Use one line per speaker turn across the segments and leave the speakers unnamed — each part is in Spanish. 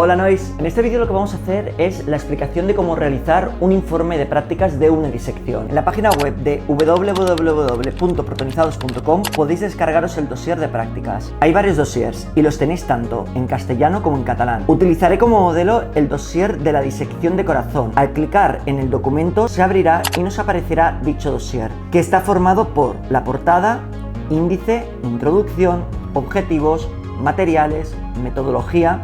Hola Nois, en este vídeo lo que vamos a hacer es la explicación de cómo realizar un informe de prácticas de una disección. En la página web de www.protonizados.com podéis descargaros el dossier de prácticas. Hay varios dossiers y los tenéis tanto en castellano como en catalán. Utilizaré como modelo el dossier de la disección de corazón. Al clicar en el documento se abrirá y nos aparecerá dicho dossier, que está formado por la portada, índice, introducción, objetivos, materiales, metodología,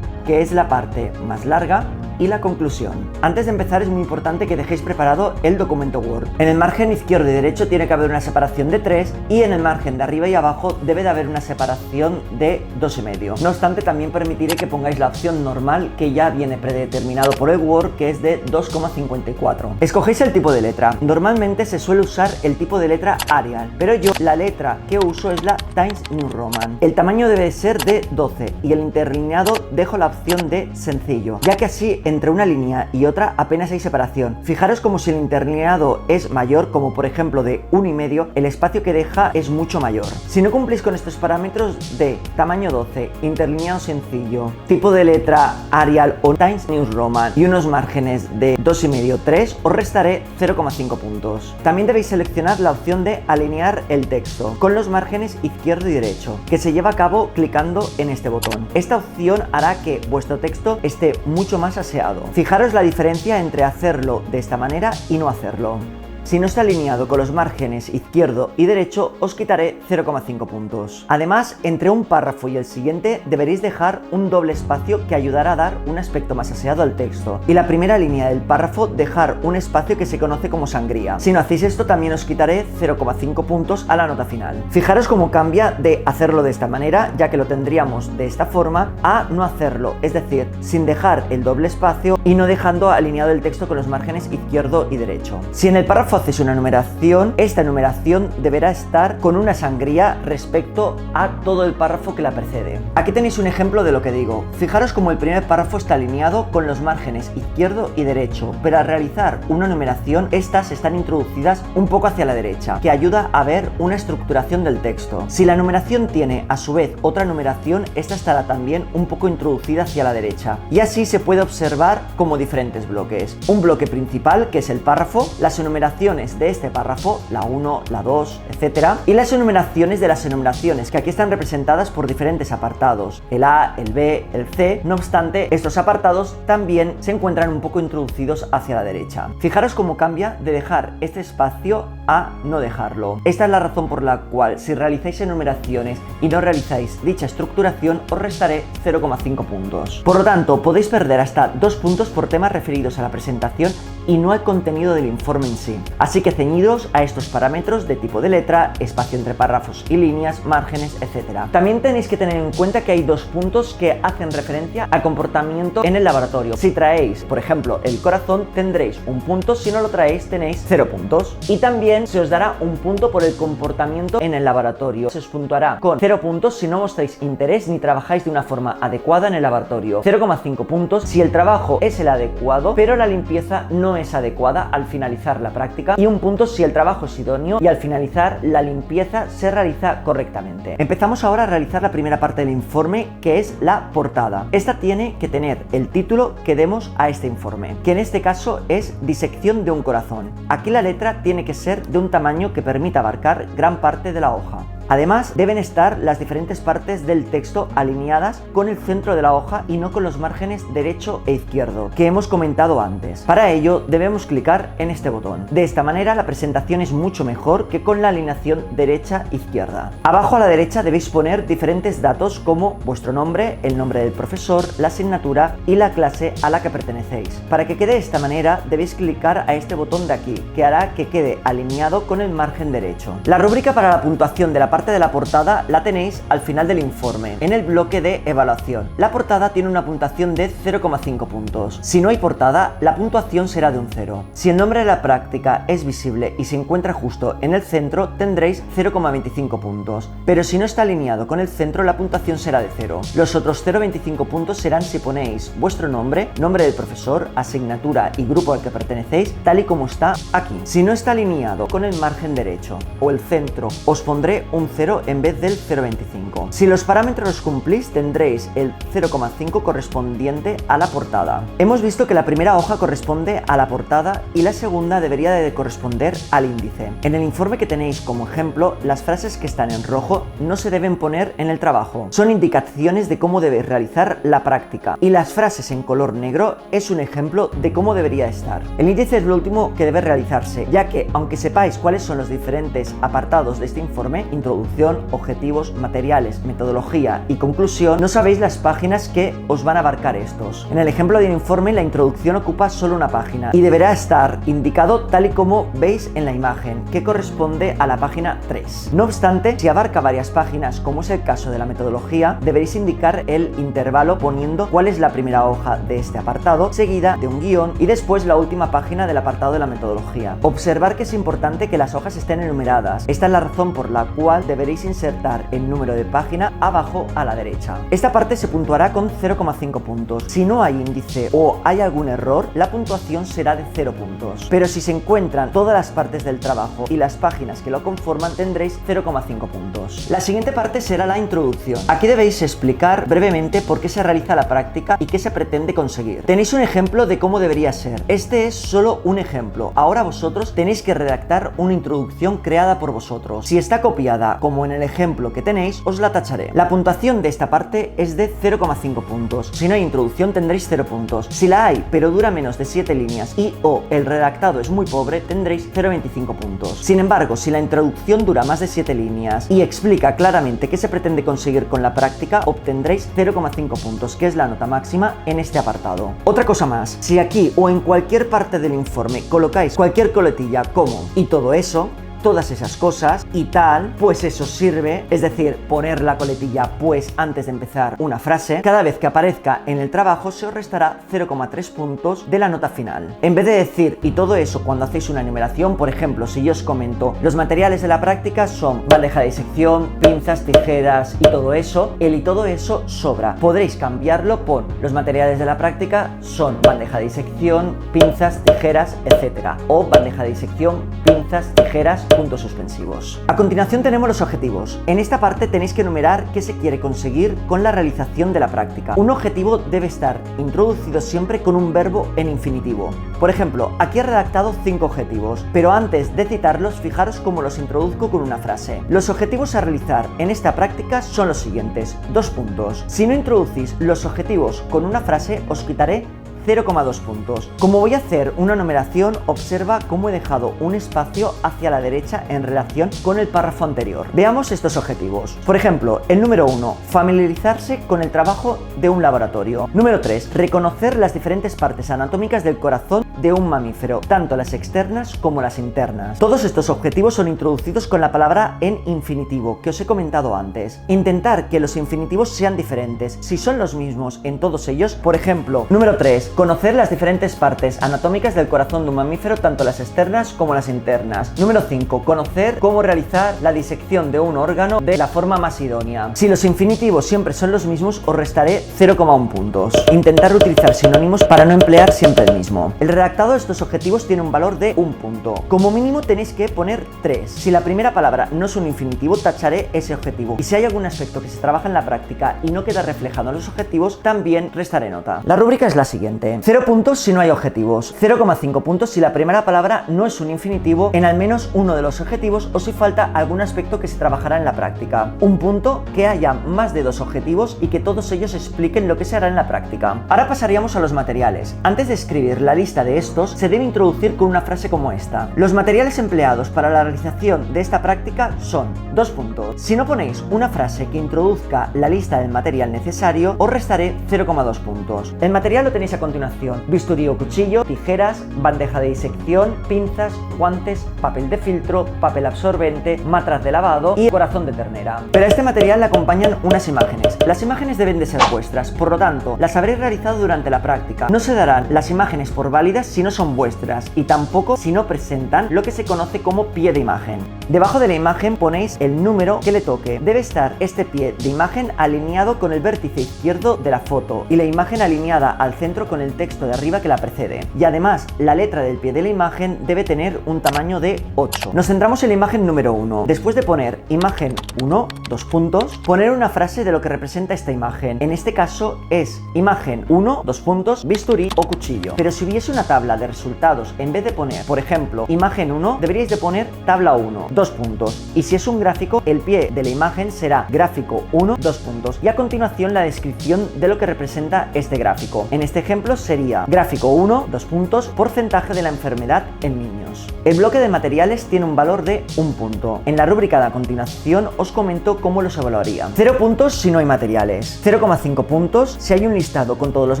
que es la parte más larga, y la conclusión. Antes de empezar es muy importante que dejéis preparado el documento Word. En el margen izquierdo y derecho tiene que haber una separación de 3 y en el margen de arriba y abajo debe de haber una separación de 2,5. No obstante, también permitiré que pongáis la opción normal que ya viene predeterminado por el Word, que es de 2,54. Escogéis el tipo de letra. Normalmente se suele usar el tipo de letra Arial, pero yo la letra que uso es la Times New Roman. El tamaño debe ser de 12 y el interlineado dejo la opción de sencillo, ya que así entre una línea y otra apenas hay separación. Fijaros como si el interlineado es mayor, como por ejemplo de 1,5, el espacio que deja es mucho mayor. Si no cumplís con estos parámetros de tamaño 12, interlineado sencillo, tipo de letra Arial o Times New Roman y unos márgenes de 2,5-3, os restaré 0,5 puntos. También debéis seleccionar la opción de alinear el texto con los márgenes izquierdo y derecho, que se lleva a cabo clicando en este botón. Esta opción hará que vuestro texto esté mucho más aseado. Fijaros la diferencia entre hacerlo de esta manera y no hacerlo. Si no está alineado con los márgenes izquierdo y derecho, os quitaré 0,5 puntos. Además, entre un párrafo y el siguiente deberéis dejar un doble espacio que ayudará a dar un aspecto más aseado al texto. Y la primera línea del párrafo dejar un espacio que se conoce como sangría. Si no hacéis esto, también os quitaré 0,5 puntos a la nota final. Fijaros cómo cambia de hacerlo de esta manera, ya que lo tendríamos de esta forma, a no hacerlo, es decir, sin dejar el doble espacio y no dejando alineado el texto con los márgenes izquierdo y derecho. Si en el párrafo haces una numeración, esta numeración deberá estar con una sangría respecto a todo el párrafo que la precede. Aquí tenéis un ejemplo de lo que digo. Fijaros como el primer párrafo está alineado con los márgenes izquierdo y derecho, pero al realizar una numeración, estas están introducidas un poco hacia la derecha, que ayuda a ver una estructuración del texto. Si la numeración tiene a su vez otra numeración, esta estará también un poco introducida hacia la derecha. Y así se puede observar como diferentes bloques. Un bloque principal, que es el párrafo, las enumeraciones de este párrafo, la 1, la 2, etc. Y las enumeraciones de las enumeraciones, que aquí están representadas por diferentes apartados, el A, el B, el C. No obstante, estos apartados también se encuentran un poco introducidos hacia la derecha. Fijaros cómo cambia de dejar este espacio a no dejarlo. Esta es la razón por la cual, si realizáis enumeraciones y no realizáis dicha estructuración, os restaré 0,5 puntos. Por lo tanto, podéis perder hasta 2 puntos por temas referidos a la presentación y no al contenido del informe en sí. Así que ceñidos a estos parámetros de tipo de letra, espacio entre párrafos y líneas, márgenes, etc. También tenéis que tener en cuenta que hay 2 puntos que hacen referencia al comportamiento en el laboratorio. Si traéis, por ejemplo, el corazón, tendréis un punto; si no lo traéis, tenéis 0 puntos. Y también se os dará un punto por el comportamiento en el laboratorio. Se os puntuará con 0 puntos si no mostráis interés ni trabajáis de una forma adecuada en el laboratorio. 0,5 puntos si el trabajo es el adecuado, pero la limpieza no es adecuada al finalizar la práctica. Y 1 punto si el trabajo es idóneo y al finalizar la limpieza se realiza correctamente. Empezamos ahora a realizar la primera parte del informe, que es la portada. Esta tiene que tener el título que demos a este informe, que en este caso es Disección de un corazón. Aquí la letra tiene que ser de un tamaño que permita abarcar gran parte de la hoja. Además, deben estar las diferentes partes del texto alineadas con el centro de la hoja y no con los márgenes derecho e izquierdo, que hemos comentado antes. Para ello, debemos clicar en este botón. De esta manera, la presentación es mucho mejor que con la alineación derecha-izquierda. Abajo a la derecha debéis poner diferentes datos como vuestro nombre, el nombre del profesor, la asignatura y la clase a la que pertenecéis. Para que quede de esta manera, debéis clicar a este botón de aquí, que hará que quede alineado con el margen derecho. La rúbrica para la puntuación de la parte de la portada la tenéis al final del informe, en el bloque de evaluación. La portada tiene una puntuación de 0,5 puntos. Si no hay portada, la puntuación será de un 0. Si el nombre de la práctica es visible y se encuentra justo en el centro, tendréis 0,25 puntos. Pero si no está alineado con el centro, la puntuación será de 0. Los otros 0,25 puntos serán si ponéis vuestro nombre, nombre del profesor, asignatura y grupo al que pertenecéis, tal y como está aquí. Si no está alineado con el margen derecho o el centro, os pondré un 0 en vez del 0,25. Si los parámetros los cumplís, tendréis el 0,5 correspondiente a la portada. Hemos visto que la primera hoja corresponde a la portada y la segunda debería de corresponder al índice. En el informe que tenéis como ejemplo, las frases que están en rojo no se deben poner en el trabajo. Son indicaciones de cómo debéis realizar la práctica, y las frases en color negro es un ejemplo de cómo debería estar. El índice es lo último que debe realizarse, ya que aunque sepáis cuáles son los diferentes apartados de este informe, introducción, objetivos, materiales, metodología y conclusión, no sabéis las páginas que os van a abarcar estos. En el ejemplo del informe, la introducción ocupa solo una página y deberá estar indicado tal y como veis en la imagen, que corresponde a la página 3. No obstante, si abarca varias páginas, como es el caso de la metodología, deberéis indicar el intervalo poniendo cuál es la primera hoja de este apartado, seguida de un guión y después la última página del apartado de la metodología. Observar que es importante que las hojas estén enumeradas. Esta es la razón por la cual deberéis insertar el número de página abajo a la derecha. Esta parte se puntuará con 0,5 puntos. Si no hay índice o hay algún error, la puntuación será de 0 puntos. Pero si se encuentran todas las partes del trabajo y las páginas que lo conforman, tendréis 0,5 puntos. La siguiente parte será la introducción. Aquí debéis explicar brevemente por qué se realiza la práctica y qué se pretende conseguir. Tenéis un ejemplo de cómo debería ser. Este es solo un ejemplo. Ahora vosotros tenéis que redactar una introducción creada por vosotros. Si está copiada, como en el ejemplo que tenéis, os la tacharé. La puntuación de esta parte es de 0,5 puntos. Si no hay introducción, tendréis 0 puntos. Si la hay, pero dura menos de 7 líneas y o el redactado es muy pobre, tendréis 0,25 puntos. Sin embargo, si la introducción dura más de 7 líneas y explica claramente qué se pretende conseguir con la práctica, obtendréis 0,5 puntos, que es la nota máxima en este apartado. Otra cosa más, si aquí o en cualquier parte del informe colocáis cualquier coletilla como "y todo eso", todas esas cosas y tal, pues eso sirve, es decir, poner la coletilla "pues" antes de empezar una frase, cada vez que aparezca en el trabajo se os restará 0,3 puntos de la nota final. En vez de decir "y todo eso" cuando hacéis una enumeración, por ejemplo, si yo os comento los materiales de la práctica son bandeja de disección, pinzas, tijeras y todo eso, el "y todo eso" sobra. Podréis cambiarlo por los materiales de la práctica son bandeja de disección, pinzas, tijeras, etc. O bandeja de disección, pinzas, tijeras, puntos suspensivos. A continuación tenemos los objetivos. En esta parte tenéis que enumerar qué se quiere conseguir con la realización de la práctica. Un objetivo debe estar introducido siempre con un verbo en infinitivo. Por ejemplo, aquí he redactado 5 objetivos, pero antes de citarlos, fijaros cómo los introduzco con una frase. Los objetivos a realizar en esta práctica son los siguientes: 2 puntos. Si no introducís los objetivos con una frase, os quitaré 0,2 puntos. Como voy a hacer una numeración, observa cómo he dejado un espacio hacia la derecha en relación con el párrafo anterior. Veamos estos objetivos. Por ejemplo, el número 1, familiarizarse con el trabajo de un laboratorio. Número 3, reconocer las diferentes partes anatómicas del corazón de un mamífero, tanto las externas como las internas. Todos estos objetivos son introducidos con la palabra en infinitivo, que os he comentado antes. Intentar que los infinitivos sean diferentes. Si son los mismos en todos ellos, por ejemplo, número 3, conocer las diferentes partes anatómicas del corazón de un mamífero, tanto las externas como las internas. Número 5, conocer cómo realizar la disección de un órgano de la forma más idónea. Si los infinitivos siempre son los mismos, os restaré 0,1 puntos. Intentar utilizar sinónimos para no emplear siempre el mismo. El redactado de estos objetivos tiene un valor de 1 punto. Como mínimo tenéis que poner 3. Si la primera palabra no es un infinitivo, tacharé ese objetivo. Y si hay algún aspecto que se trabaja en la práctica y no queda reflejado en los objetivos, también restaré nota. La rúbrica es la siguiente: 0 puntos si no hay objetivos, 0,5 puntos si la primera palabra no es un infinitivo en al menos uno de los objetivos o si falta algún aspecto que se trabajará en la práctica. 1 punto que haya más de 2 objetivos y que todos ellos expliquen lo que se hará en la práctica. Ahora pasaríamos a los materiales. Antes de escribir la lista de estos, se debe introducir con una frase como esta: los materiales empleados para la realización de esta práctica son 2 puntos. Si no ponéis una frase que introduzca la lista del material necesario, os restaré 0,2 puntos. El material lo tenéis a continuación: bisturí o cuchillo, tijeras, bandeja de disección, pinzas, guantes, papel de filtro, papel absorbente, matraz de lavado y corazón de ternera. Pero a este material le acompañan unas imágenes. Las imágenes deben de ser vuestras, por lo tanto, las habréis realizado durante la práctica. No se darán las imágenes por válidas si no son vuestras y tampoco si no presentan lo que se conoce como pie de imagen. Debajo de la imagen ponéis el número que le toque. Debe estar este pie de imagen alineado con el vértice izquierdo de la foto y la imagen alineada al centro con con el texto de arriba que la precede. Y además, la letra del pie de la imagen debe tener un tamaño de 8. Nos centramos en la imagen número 1. Después de poner imagen 1, dos puntos, poner una frase de lo que representa esta imagen. En este caso es imagen 1, dos puntos, bisturí o cuchillo. Pero si hubiese una tabla de resultados, en vez de poner, por ejemplo, imagen 1, deberíais de poner tabla 1, dos puntos. Y si es un gráfico, el pie de la imagen será gráfico 1, dos puntos. Y a continuación la descripción de lo que representa este gráfico. En este ejemplo sería gráfico 1, dos puntos, porcentaje de la enfermedad en niños. El bloque de materiales tiene un valor de un punto. En la rúbrica de a continuación os comento cómo los evaluaría. 0 puntos si no hay materiales. 0,5 puntos si hay un listado con todos los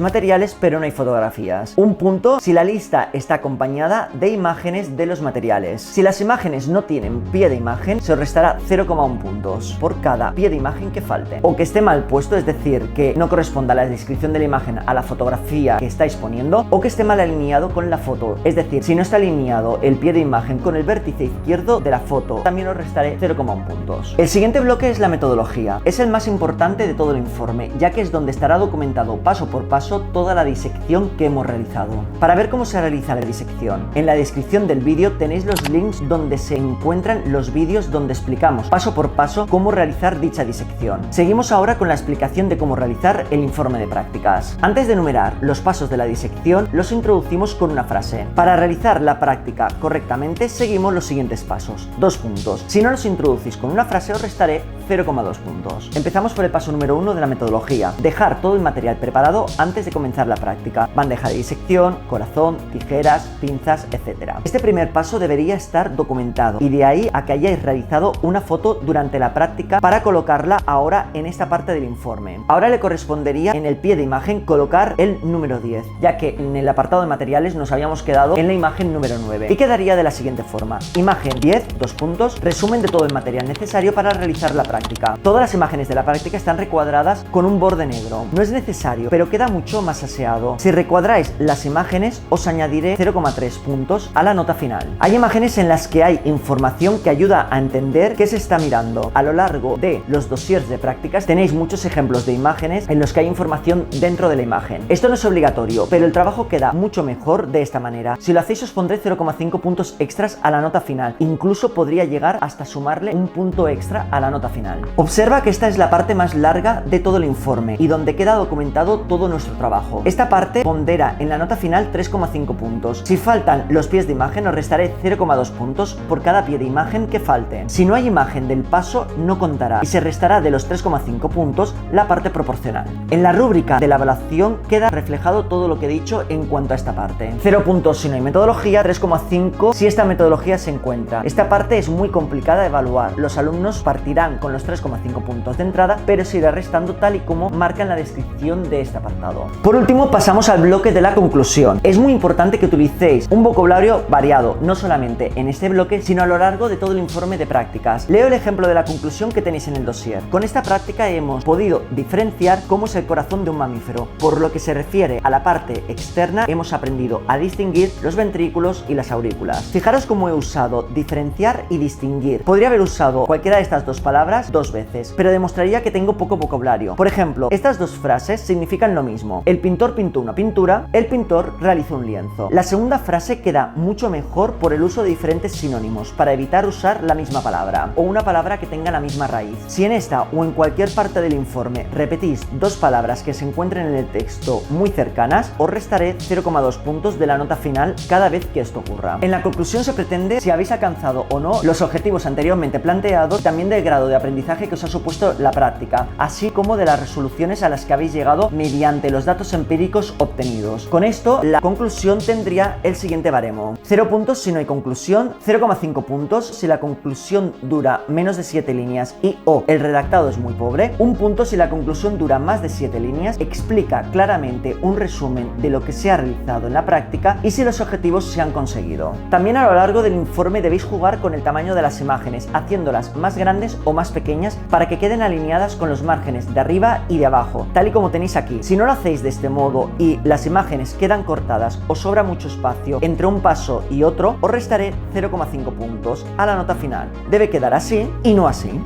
materiales pero no hay fotografías. 1 punto si la lista está acompañada de imágenes de los materiales. Si las imágenes no tienen pie de imagen, se os restará 0,1 puntos por cada pie de imagen que falte. O que esté mal puesto, es decir, que no corresponda la descripción de la imagen a la fotografía que estáis poniendo, o que esté mal alineado con la foto. Es decir, si no está alineado el pie de imagen con el vértice izquierdo de la foto, también os restaré 0,1 puntos. El siguiente bloque es la metodología. Es el más importante de todo el informe, ya que es donde estará documentado paso por paso toda la disección que hemos realizado. Para ver cómo se realiza la disección, en la descripción del vídeo tenéis los links donde se encuentran los vídeos donde explicamos paso por paso cómo realizar dicha disección. Seguimos ahora con la explicación de cómo realizar el informe de prácticas. Antes de enumerar los pasos de la disección, los introducimos con una frase. Para realizar la práctica correctamente, seguimos los siguientes pasos. 2 puntos. Si no los introducís con una frase, os restaré 0,2 puntos. Empezamos por el paso número 1 de la metodología. Dejar todo el material preparado antes de comenzar la práctica. Bandeja de disección, corazón, tijeras, pinzas, etc. Este primer paso debería estar documentado y de ahí a que hayáis realizado una foto durante la práctica para colocarla ahora en esta parte del informe. Ahora le correspondería en el pie de imagen colocar el número 10, ya que en el apartado de materiales nos habíamos quedado en la imagen número 9 y quedaría de la siguiente forma. Imagen 10, dos puntos, resumen de todo el material necesario para realizar la práctica. Todas las imágenes de la práctica están recuadradas con un borde negro. No es necesario, pero queda mucho más aseado. Si recuadráis las imágenes, os añadiré 0,3 puntos a la nota final. Hay imágenes en las que hay información que ayuda a entender qué se está mirando. A lo largo de los dossiers de prácticas tenéis muchos ejemplos de imágenes en los que hay información dentro de la imagen. Esto no es obligatorio, pero el trabajo queda mucho mejor de esta manera. Si lo hacéis os pondré 0,5 puntos extras a la nota final. Incluso podría llegar hasta sumarle un punto extra a la nota final. Observa que esta es la parte más larga de todo el informe y donde queda documentado todo nuestro trabajo. Esta parte pondera en la nota final 3,5 puntos. Si faltan los pies de imagen os restaré 0,2 puntos por cada pie de imagen que falte. Si no hay imagen del paso no contará y se restará de los 3,5 puntos la parte proporcional. En la rúbrica de la evaluación queda reflejado todo lo que he dicho en cuanto a esta parte. 0 puntos si no hay metodología, 3,5 si esta metodología se encuentra. Esta parte es muy complicada de evaluar. Los alumnos partirán con los 3,5 puntos de entrada, pero se irá restando tal y como marca en la descripción de este apartado. Por último, pasamos al bloque de la conclusión. Es muy importante que utilicéis un vocabulario variado, no solamente en este bloque, sino a lo largo de todo el informe de prácticas. Leo el ejemplo de la conclusión que tenéis en el dossier. Con esta práctica hemos podido diferenciar cómo es el corazón de un mamífero. Por lo que se refiere a la parte externa, hemos aprendido a distinguir los ventrículos y las aurículas. Fijaros cómo he usado diferenciar y distinguir. Podría haber usado cualquiera de estas dos palabras dos veces, pero demostraría que tengo poco vocabulario. Por ejemplo, estas dos frases significan lo mismo. El pintor pintó una pintura, el pintor realizó un lienzo. La segunda frase queda mucho mejor por el uso de diferentes sinónimos, para evitar usar la misma palabra, o una palabra que tenga la misma raíz. Si en esta o en cualquier parte del informe repetís dos palabras que se encuentren en el texto muy cercanas, os restaré 0,2 puntos de la nota final cada vez que esto ocurra. En la conclusión se pretende si habéis alcanzado o no los objetivos anteriormente planteados, también del grado de aprendizaje que os ha supuesto la práctica, así como de las resoluciones a las que habéis llegado mediante los datos empíricos obtenidos. Con esto, la conclusión tendría el siguiente baremo: 0 puntos si no hay conclusión, 0,5 puntos si la conclusión dura menos de 7 líneas y o el redactado es muy pobre, 1 punto si la conclusión dura más de 7 líneas, explica claramente un resumen de lo que se ha realizado en la práctica y si los objetivos se han conseguido. También a lo largo del informe debéis jugar con el tamaño de las imágenes, haciéndolas más grandes o más pequeñas para que queden alineadas con los márgenes de arriba y de abajo, tal y como tenéis aquí. Si no lo hacéis de este modo y las imágenes quedan cortadas o sobra mucho espacio entre un paso y otro, os restaré 0,5 puntos a la nota final. Debe quedar así y no así.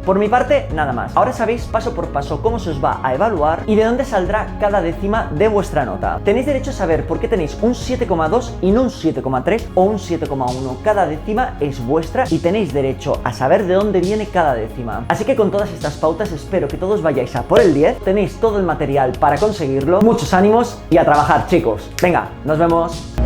Por mi parte, nada más. Ahora sabéis paso por paso cómo se os va a evaluar y de dónde saldrá cada décima de vuestra nota. Tenéis derecho a saber por qué tenéis un 7,2 y no un 7,3 o un 7,1. Cada décima es vuestra y tenéis derecho a saber de dónde viene cada décima. Así que con todas estas pautas espero que todos vayáis a por el 10. Tenéis todo el material para conseguirlo. Muchos ánimos y a trabajar, chicos. Venga, nos vemos.